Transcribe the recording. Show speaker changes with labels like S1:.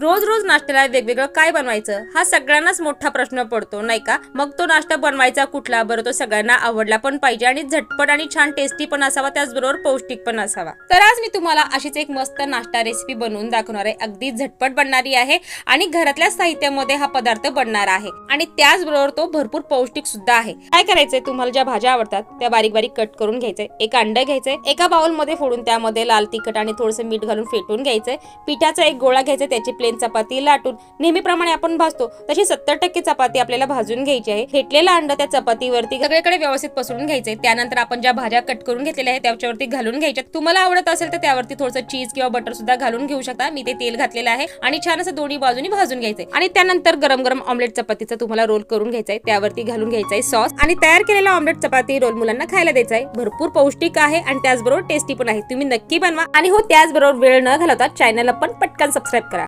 S1: रोज रोज नाश्त्याला वेगवेगळं काय बनवायचं हा सगळ्यांनाच मोठा प्रश्न पडतो नाही का? मग तो नाश्ता बनवायचा कुठला बरं, तो सगळ्यांना आवडला पण पाहिजे आणि झटपट आणि छान टेस्टी पण असावा, त्याचबरोबर पौष्टिक पण असावा। तर आज मी तुम्हाला अशीच एक मस्त नाश्ता रेसिपी बनवून दाखवणार आहे। अगदी झटपट बनणारी आहे आणि घरातल्या साहित्यामध्ये हा पदार्थ बनणार आहे आणि त्याचबरोबर तो भरपूर पौष्टिक सुद्धा आहे। काय करायचंय, तुम्हाला ज्या भाज्या आवडतात त्या बारीक बारीक कट करून घ्यायचंय। एक अंडा घ्यायचंय, एका बाउल मध्ये फोडून त्यामध्ये लाल तिखट आणि थोडंसं मीठ घालून फेटून घ्यायचंय। पिठाचा एक गोळा घ्यायचा, त्याची प्लेन चपाती लाटून नेहमीप्रमाणे आपण भाजतो तशी 70% चपाती आपल्याला भाजून घ्यायची आहे। फेटलेला अंडा त्या चपातीवरती सगळीकडे व्यवस्थित पसरून घ्यायचे। त्यानंतर आपण ज्या भाज्या कट करून घेतलेल्या आहेत त्याच्यावरती घालून घ्यायच्या। तुम्हाला आवडत असेल तर त्यावरती थोडंसं चीज किंवा बटर सुद्धा घालून घेऊ शकता। मी ते तेल घातलेलं आहे आणि छान असं दोन्ही बाजूनी भाजून घ्यायचंय आणि त्यानंतर गरम गरम ऑमलेट चपातीचा तुम्हाला रोल करून घ्यायचाय। त्यावरती घालून घ्यायचाय सॉस आणि तयार केलेला ऑमलेट चपाती रोल मुलांना खायला द्यायचा आहे। भरपूर पौष्टिक आहे आणि त्याचबरोबर टेस्टी पण आहे। तुम्ही नक्की बनवा आणि हो त्याचबरोबर वेळ न घालवता चॅनलला पण पटकन सबस्क्राइब करा।